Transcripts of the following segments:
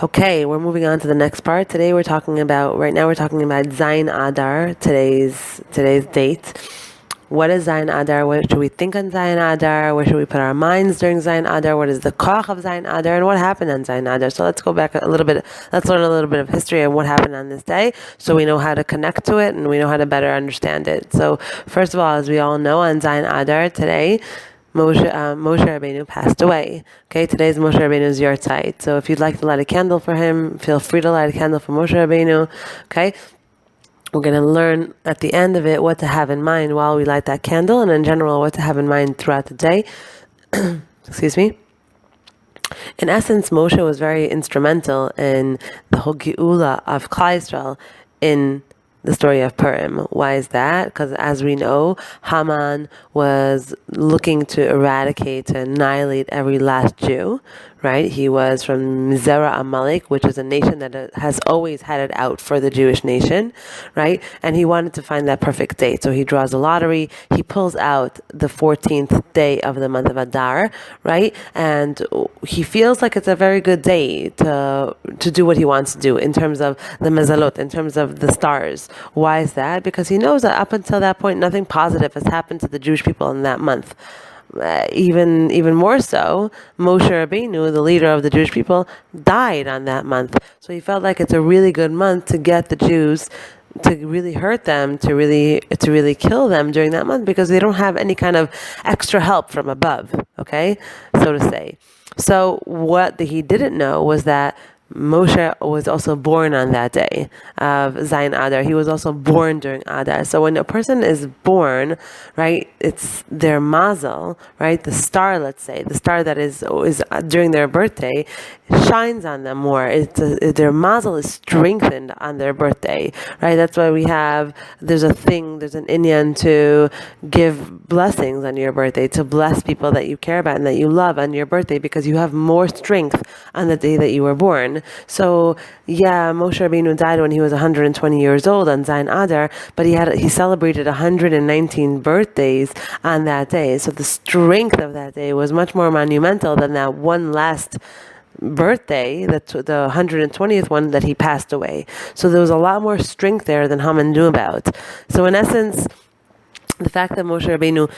Okay, we're moving on to the next part. Right now we're talking about Zayin Adar, today's date. What is Zayin Adar? What should we think on Zayin Adar? Where should we put our minds during Zayin Adar? What is the koch of Zayin Adar? And what happened on Zayin Adar? So let's go back a little bit. Let's learn a little bit of history of what happened on this day so we know how to connect to it and we know how to better understand it. So first of all, as we all know, on Zayin Adar today, Moshe Rabbeinu passed away. Okay, today's Moshe Rabbeinu's yahrzeit. So if you'd like to light a candle for him, feel free to light a candle for Moshe Rabbeinu. Okay, we're going to learn at the end of it what to have in mind while we light that candle, and in general what to have in mind throughout the day. Excuse me. In essence, Moshe was very instrumental in the whole geula of Klal Yisrael in the story of Purim. Why is that? Because as we know, Haman was looking to eradicate, to annihilate every last Jew, right? He was from Zerah Amalek, which is a nation that has always had it out for the Jewish nation, right? And he wanted to find that perfect date. So he draws a lottery, he pulls out the 14th day of the month of Adar, right? And he feels like it's a very good day to do what he wants to do in terms of the mezalot, in terms of the stars. Why is that? Because he knows that up until that point, nothing positive has happened to the Jewish people in that month. Even more so, Moshe Rabbeinu, the leader of the Jewish people, died on that month. So he felt like it's a really good month to get the Jews, to really hurt them, to really kill them during that month, because they don't have any kind of extra help from above, okay, so to say. So what he didn't know was that Moshe was also born on that day of Zayin Adar. He was also born during Adar. So when a person is born, right, it's their mazel, right, the star, let's say, the star that is during their birthday, shines on them more. Their mazel is strengthened on their birthday, right? That's why there's an inyan to give blessings on your birthday, to bless people that you care about and that you love on your birthday, because you have more strength on the day that you were born. So yeah, Moshe Rabbeinu died when he was 120 years old on Zayin Adar, but he celebrated 119 birthdays on that day. So the strength of that day was much more monumental than that one last birthday, the 120th one that he passed away. So there was a lot more strength there than Haman knew about. So in essence, the fact that Moshe Rabbeinu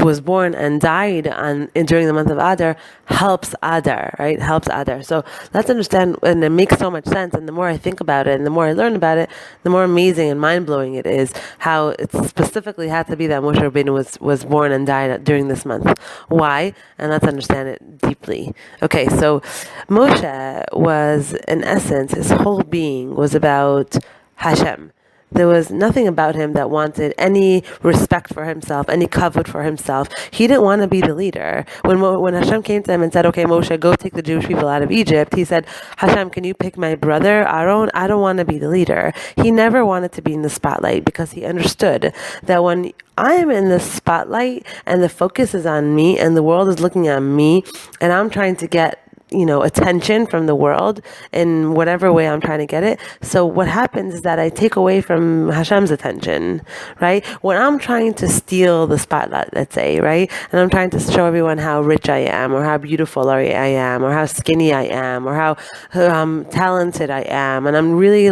was born and died during the month of Adar helps Adar, right? Helps Adar. So let's understand, and it makes so much sense. And the more I think about it, and the more I learn about it, the more amazing and mind-blowing it is how it specifically had to be that Moshe Rabbeinu was born and died during this month. Why? And let's understand it deeply. Okay, so Moshe was, in essence, his whole being was about Hashem. There was nothing about him that wanted any respect for himself, any kavod for himself. He didn't want to be the leader. When Hashem came to him and said, okay, Moshe, go take the Jewish people out of Egypt, he said, Hashem, can you pick my brother Aaron? I don't want to be the leader. He never wanted to be in the spotlight, because he understood that when I'm in the spotlight and the focus is on me and the world is looking at me and I'm trying to get attention from the world in whatever way I'm trying to get it. So what happens is that I take away from Hashem's attention, right? When I'm trying to steal the spotlight, let's say, right? And I'm trying to show everyone how rich I am, or how beautiful I am, or how skinny I am, or how talented I am. And I'm really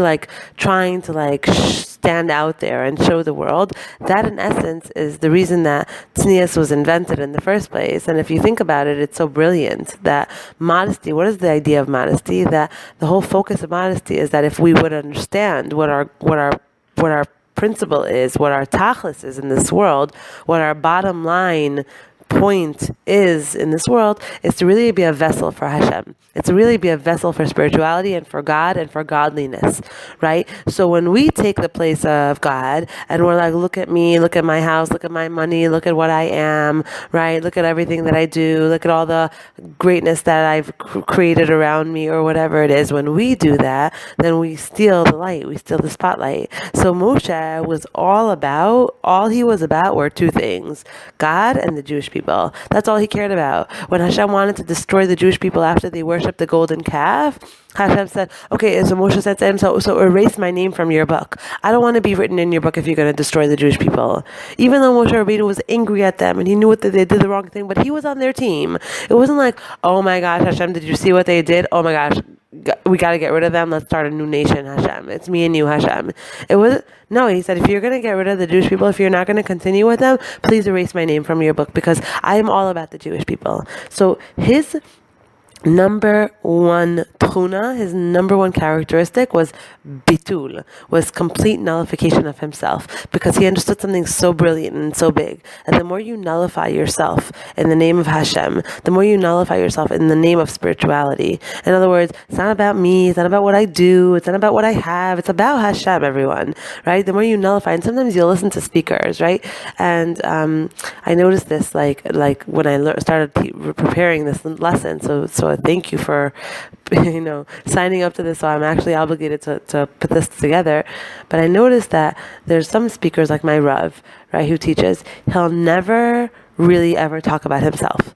trying to stand out there and show the world. That in essence is the reason that tznius was invented in the first place. And if you think about it, it's so brilliant that modesty, what is the idea of modesty? That the whole focus of modesty is that if we would understand what our principle is, what our tachlis is in this world, what our bottom line point is in this world, is to really be a vessel for Hashem. It's to really be a vessel for spirituality and for God and for godliness, right? So when we take the place of God and we're like, look at me, look at my house, look at my money, look at what I am, right? Look at everything that I do, look at all the greatness that I've created around me, or whatever it is. When we do that, then we steal the light, we steal the spotlight. So Moshe was all he was about were two things: God and the Jewish people. That's all he cared about. When Hashem wanted to destroy the Jewish people after they worshipped the golden calf, Hashem said, okay, so Moshe said to him, so erase my name from your book. I don't want to be written in your book if you're going to destroy the Jewish people. Even though Moshe Rabbeinu was angry at them and he knew that they did the wrong thing, but he was on their team. It wasn't like, oh my gosh, Hashem, did you see what they did? Oh my gosh, we got to get rid of them. Let's start a new nation, Hashem. It's me and you, Hashem. It was, no, he said, if you're going to get rid of the Jewish people, if you're not going to continue with them, please erase my name from your book, because I am all about the Jewish people. So his number one tchuna, his number one characteristic was bitul, was complete nullification of himself, because he understood something so brilliant and so big. And the more you nullify yourself in the name of Hashem, the more you nullify yourself in the name of spirituality. In other words, it's not about me, it's not about what I do, it's not about what I have, it's about Hashem, everyone, right? The more you nullify, and sometimes you'll listen to speakers, right? And I noticed this like when I started preparing this lesson, so thank you for, signing up to this. So I'm actually obligated to put this together. But I noticed that there's some speakers like my Rav, right, who teaches, he'll never really ever talk about himself.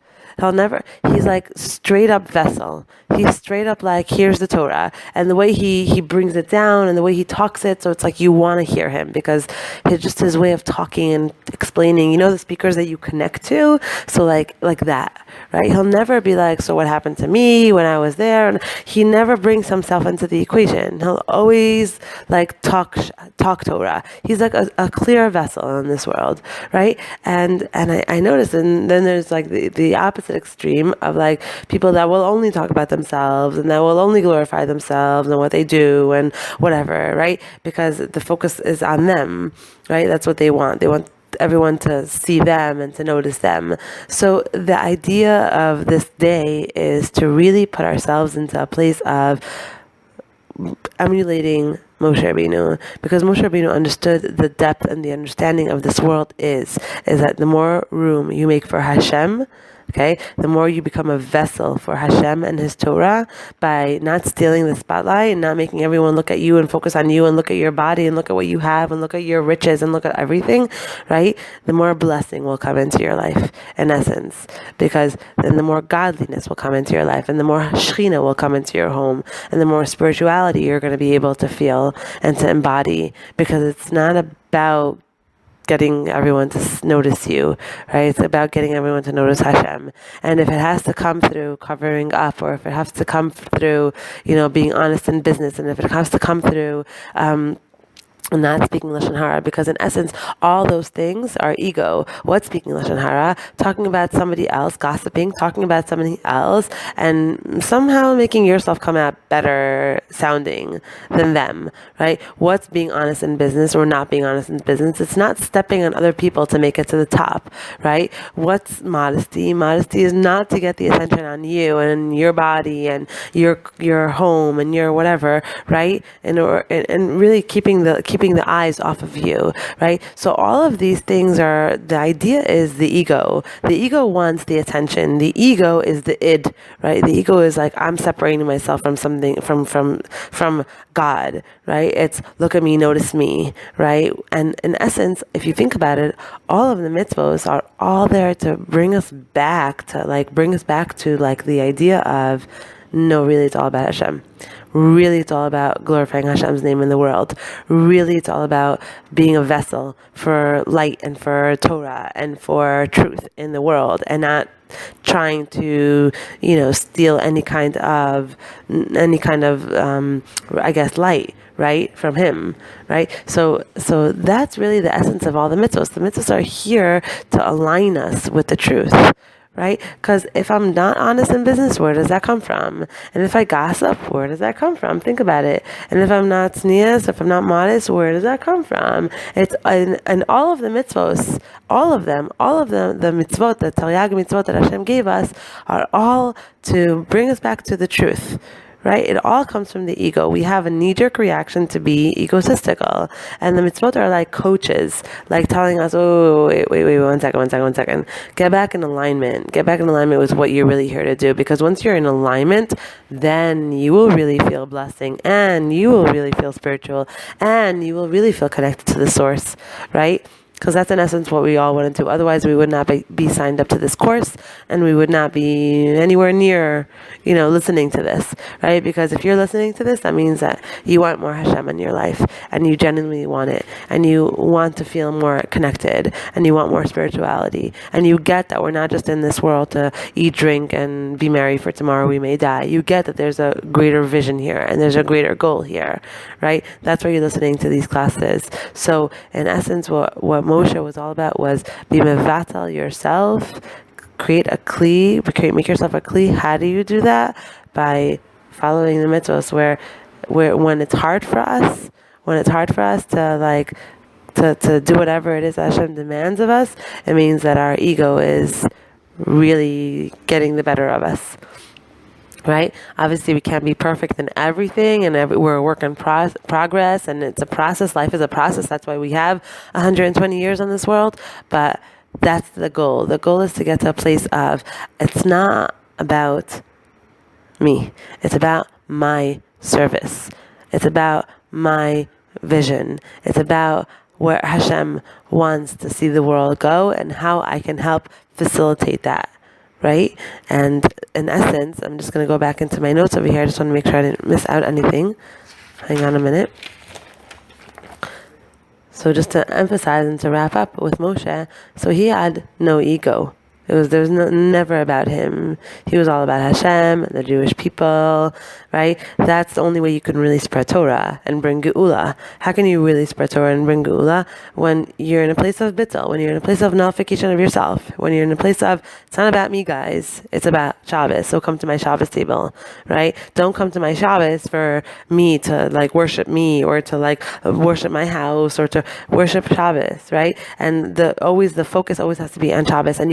He's like straight up vessel. He's straight up like, here's the Torah. And the way he brings it down and the way he talks it, so it's like you want to hear him, because his way of talking and explaining, the speakers that you connect to. So like that, right? He'll never be like, so what happened to me when I was there? And he never brings himself into the equation. He'll always like talk Torah. He's like a clear vessel in this world, right? And I noticed, and then there's like the opposite extreme of like people that will only talk about themselves and that will only glorify themselves and what they do and whatever, right? Because the focus is on them, right? That's what they want. They want everyone to see them and to notice them. So the idea of this day is to really put ourselves into a place of emulating Moshe Rabbeinu, because Moshe Rabbeinu understood the depth and the understanding of this world is that the more room you make for Hashem, okay, the more you become a vessel for Hashem and His Torah by not stealing the spotlight and not making everyone look at you and focus on you and look at your body and look at what you have and look at your riches and look at everything, right? The more blessing will come into your life, in essence, because then the more godliness will come into your life and the more Shechina will come into your home and the more spirituality you're going to be able to feel and to embody, because it's not about getting everyone to notice you, right? It's about getting everyone to notice Hashem. And if it has to come through covering up, or if it has to come through, being honest in business, and if it has to come through, not speaking Lashon Hara, because in essence, all those things are ego. What's speaking Lashon Hara? Talking about somebody else, gossiping, talking about somebody else, and somehow making yourself come out better sounding than them, right? What's being honest in business or not being honest in business? It's not stepping on other people to make it to the top, right? What's modesty? Modesty is not to get the attention on you and your body and your home and your whatever, right? And really keeping the eyes off of you, right? So all of these things the idea is the ego. The ego wants the attention. The ego is the id, right? The ego is like, I'm separating myself from something, from God, right? It's look at me, notice me, right? And in essence, if you think about it, all of the mitzvos are all there to bring us back to the idea of, no, really, it's all about Hashem. Really, it's all about glorifying Hashem's name in the world. Really, it's all about being a vessel for light and for Torah and for truth in the world, and not trying to, steal any kind of, light, right, from Him, right? So that's really the essence of all the mitzvahs. The mitzvahs are here to align us with the truth, right? Because if I'm not honest in business, where does that come from? And if I gossip, where does that come from? Think about it. And if I'm not tznius, if I'm not modest, where does that come from? It's and all of the mitzvos, all of the mitzvot, the Taryag mitzvot that Hashem gave us, are all to bring us back to the truth. Right? It all comes from the ego. We have a knee-jerk reaction to be egotistical. And the mitzvot are like coaches, like telling us, oh, wait, one second. Get back in alignment. Get back in alignment with what you're really here to do. Because once you're in alignment, then you will really feel blessing, and you will really feel spiritual, and you will really feel connected to the source, right? because that's in essence what we all want to do. Otherwise, we would not be signed up to this course, and we would not be anywhere near, listening to this, right? Because if you're listening to this, that means that you want more Hashem in your life, and you genuinely want it, and you want to feel more connected, and you want more spirituality, and you get that we're not just in this world to eat, drink, and be merry, for tomorrow we may die. You get that there's a greater vision here, and there's a greater goal here, right? That's why you're listening to these classes. So in essence, what Moshe was all about was be mevatel yourself, create a kli, make yourself a kli. How do you do that? By following the mitzvahs, where when it's hard for us to do whatever it is that Hashem demands of us, it means that our ego is really getting the better of us. Right? Obviously, we can't be perfect in everything, and we're a work in progress, and it's a process. Life is a process. That's why we have 120 years on this world. But that's the goal. The goal is to get to a place of, it's not about me. It's about my service. It's about my vision. It's about where Hashem wants to see the world go and how I can help facilitate that. Right? And in essence, I'm just going to go back into my notes over here. I just want to make sure I didn't miss out anything. Hang on a minute. So just to emphasize and to wrap up with Moshe, so he had no ego. There was never about him. He was all about Hashem, the Jewish people, right? That's the only way you can really spread Torah and bring Geula. How can you really spread Torah and bring Geula? When you're in a place of bittul, when you're in a place of nullification of yourself, when you're in a place of, it's not about me, guys, it's about Shabbos, so come to my Shabbos table, right? Don't come to my Shabbos for me to worship me, or to worship my house, or to worship Shabbos, right? And the focus always has to be on Shabbos, and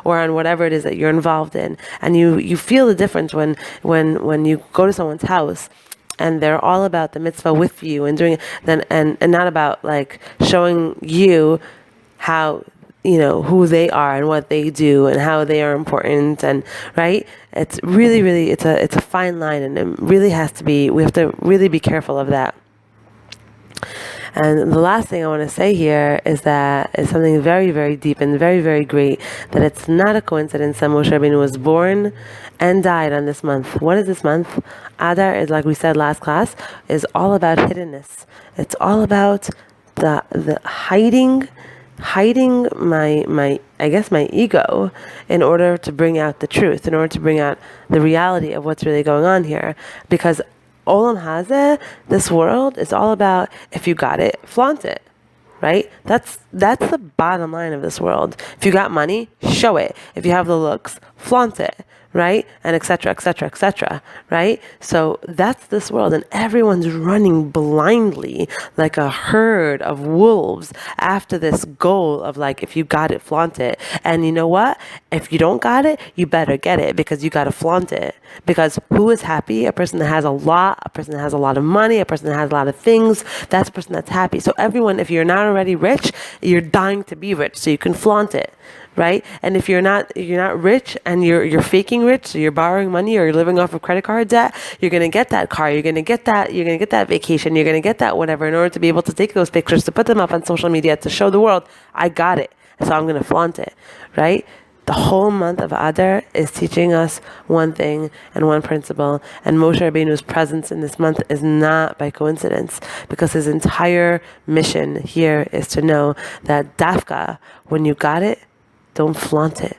or on whatever it is that you're involved in, and you feel the difference when you go to someone's house and they're all about the mitzvah with you and doing it, and not about showing you how who they are and what they do and how they are important, and right, it's really it's a fine line, and it really has to be, we have to really be careful of that. And the last thing I want to say here is that it's something very, very deep and very, very great, that it's not a coincidence that Moshe Rabbeinu was born and died on this month. What is this month? Adar is, like we said last class, is all about hiddenness. It's all about the hiding my ego in order to bring out the truth, in order to bring out the reality of what's really going on here. Because Olam Hazeh, this world, is all about, if you got it, flaunt it, right? That's the bottom line of this world. If you got money, show it. If you have the looks, flaunt it, right? And et cetera, right? So that's this world, and everyone's running blindly like a herd of wolves after this goal of if you got it, flaunt it. And you know what? If you don't got it, you better get it, because you got to flaunt it. Because who is happy? A person that has a lot, a person that has a lot of money, a person that has a lot of things, that's a person that's happy. So everyone, if you're not already rich, you're dying to be rich, so you can flaunt it. Right? And if you're not rich and you're faking rich, so you're borrowing money or you're living off of credit card debt, you're gonna get that car, you're gonna get that vacation, you're gonna get that whatever, in order to be able to take those pictures, to put them up on social media, to show the world, I got it, so I'm gonna flaunt it, right? The whole month of Adar is teaching us one thing and one principle, and Moshe Rabbeinu's presence in this month is not by coincidence, because his entire mission here is to know that dafka, when you got it, don't flaunt it.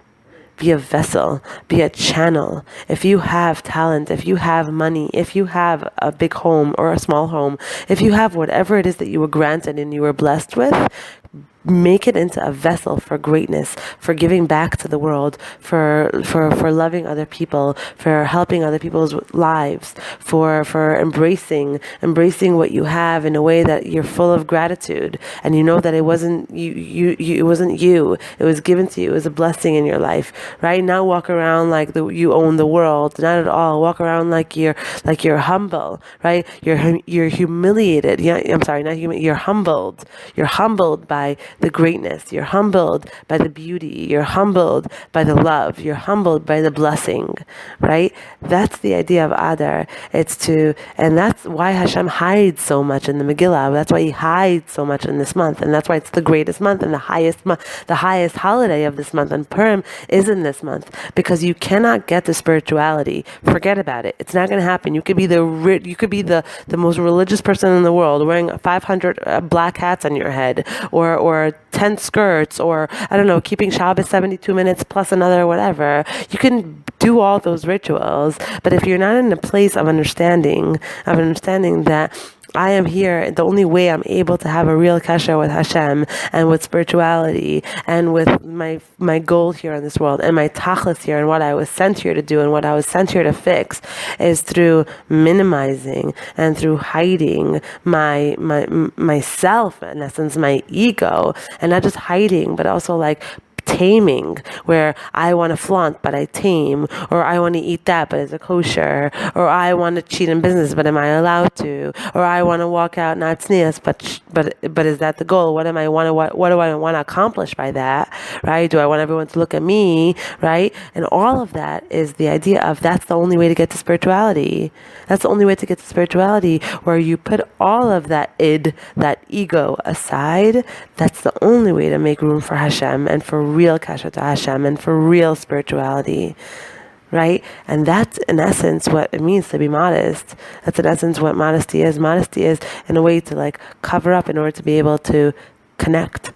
Be a vessel, be a channel. If you have talent, if you have money, if you have a big home or a small home, if you have whatever it is that you were granted and you were blessed with, make it into a vessel for greatness, for giving back to the world, for loving other people, for helping other people's lives, for embracing what you have in a way that you're full of gratitude, and you know that it wasn't you, it wasn't you, it was given to you, it was a blessing in your life, right? Now walk around like you own the world, not at all. Walk around like you're humble, right? You're humiliated. Yeah, I'm sorry, not human. You're humbled. You're humbled by the greatness. You're humbled by the beauty. You're humbled by the love. You're humbled by the blessing, right? That's the idea of Adar. And that's why Hashem hides so much in the Megillah. That's why He hides so much in this month, and that's why it's the greatest month and the highest holiday of this month. And Purim is in this month because you cannot get the spirituality. Forget about it. It's not going to happen. You could be the most religious person in the world, wearing 500 black hats on your head, or 10 skirts, or I don't know, keeping Shabbos 72 minutes plus another whatever. You can do all those rituals, but if you're not in a place of understanding that I am here, the only way I'm able to have a real kasha with Hashem and with spirituality and with my goal here in this world and my tachlis here and what I was sent here to do and what I was sent here to fix is through minimizing and through hiding myself, in essence, my ego, and not just hiding, but also like taming, where I want to flaunt but I tame, or I want to eat that but it's a kosher, or I want to cheat in business but am I allowed to, or I want to walk out not tznius but is that the goal? What do I want to accomplish by that, right? Do I want everyone to look at me, right? And all of that is the idea of that's the only way to get to spirituality. That's the only way to get to spirituality, where you put all of that that ego aside. That's the only way to make room for Hashem and for real kasha to Hashem and for real spirituality, right? And that's in essence what it means to be modest. That's in essence what modesty is. Modesty is in a way to like cover up in order to be able to connect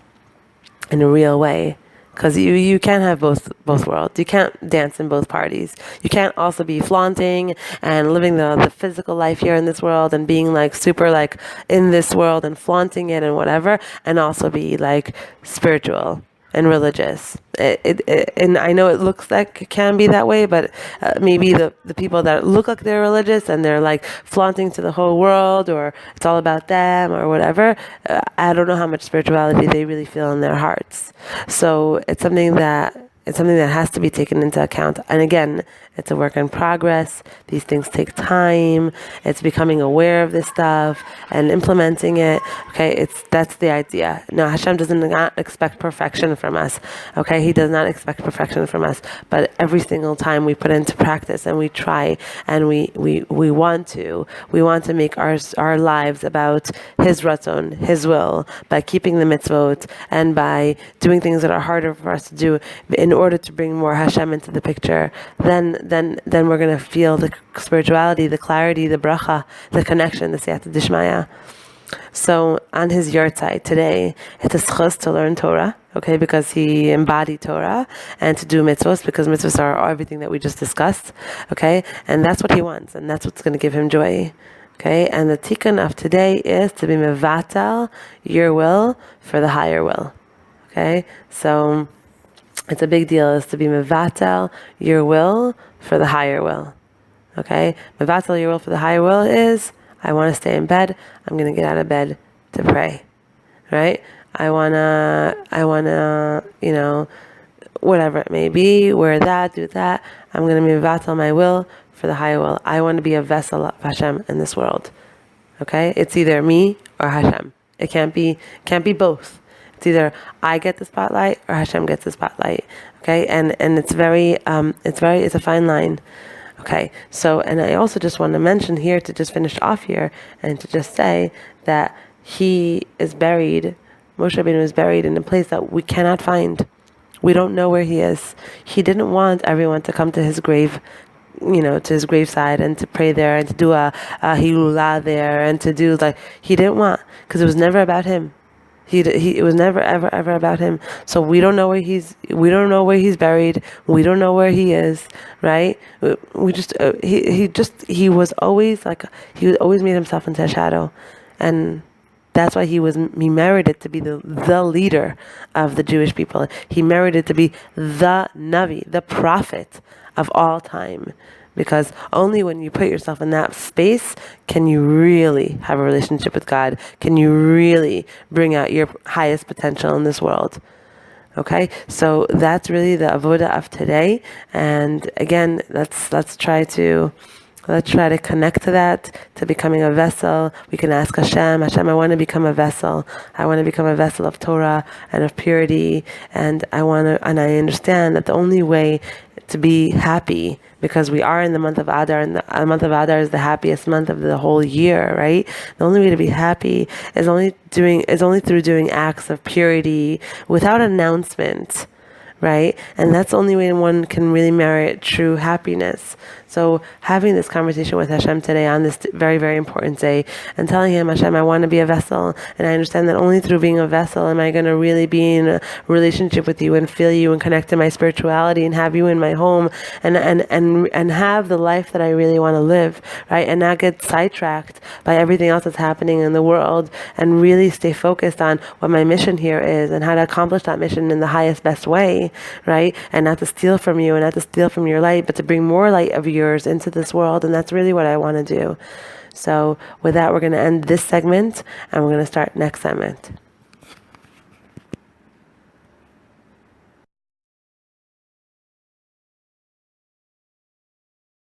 in a real way. Because you can't have both worlds. You can't dance in both parties. You can't also be flaunting and living the physical life here in this world and being like super like in this world and flaunting it and whatever, and also be like spiritual and religious. And I know it looks like it can be that way, but maybe the people that look like they're religious and they're like flaunting to the whole world, or it's all about them or whatever, I don't know how much spirituality they really feel in their hearts. So it's something that has to be taken into account. And again, it's a work in progress. These things take time. It's becoming aware of this stuff and implementing it. Okay, that's the idea. No, Hashem does not expect perfection from us. Okay, He does not expect perfection from us. But every single time we put into practice and we try and we want to make our lives about His ratzon, His will, by keeping the mitzvot and by doing things that are harder for us to do in order to bring more Hashem into the picture, then we're going to feel the spirituality, the clarity, the bracha, the connection, the siyata dishmaya. So on his yahrzeit today, it's a schus to learn Torah, okay, because he embodied Torah, and to do mitzvos, because mitzvos are everything that we just discussed, okay, and that's what he wants, and that's what's going to give him joy. Okay, and the tikkun of today is to be mevatel your will for the higher will. Okay, so it's a big deal, is to be mevatel your will for the higher will. Okay? Mevatel your will for the higher will is, I want to stay in bed, I'm going to get out of bed to pray. Right? I want to, whatever it may be, wear that, do that. I'm going to be mevatel my will for the higher will. I want to be a vessel of Hashem in this world. Okay? It's either me or Hashem. It can't be both. It's either I get the spotlight or Hashem gets the spotlight. Okay, and it's a fine line. Okay, so, and I also just want to mention here, to just finish off here, and to just say that Moshe Rabbeinu is buried in a place that we cannot find. We don't know where he is. He didn't want everyone to come to his grave, to his graveside and to pray there and to do a hilulah there and to do he didn't want, because it was never about him. It was never ever about him. So we don't know where he's buried. We don't know where he is, right? We just he was always always made himself into a shadow, and that's why he merited to be the leader of the Jewish people. He merited to be the Navi, the prophet of all time. Because only when you put yourself in that space can you really have a relationship with God. Can you really bring out your highest potential in this world. Okay? So that's really the avoda of today. And again, let's try to Let's try to connect to that, to becoming a vessel. We can ask Hashem, I want to become a vessel. I want to become a vessel of Torah and of purity. And I understand that the only way to be happy, because we are in the month of Adar, and the month of Adar is the happiest month of the whole year, right? The only way to be happy is only through doing acts of purity without announcement, right? And that's the only way one can really merit true happiness. So having this conversation with Hashem today on this very, very important day, and telling him, Hashem, I want to be a vessel, and I understand that only through being a vessel am I going to really be in a relationship with you and feel you and connect to my spirituality and have you in my home, and have the life that I really want to live, right? And not get sidetracked by everything else that's happening in the world, and really stay focused on what my mission here is and how to accomplish that mission in the highest, best way, right? And not to steal from you and not to steal from your light, but to bring more light of yours into this world. And that's really what I want to do. So with that, we're going to end this segment and we're going to start next segment.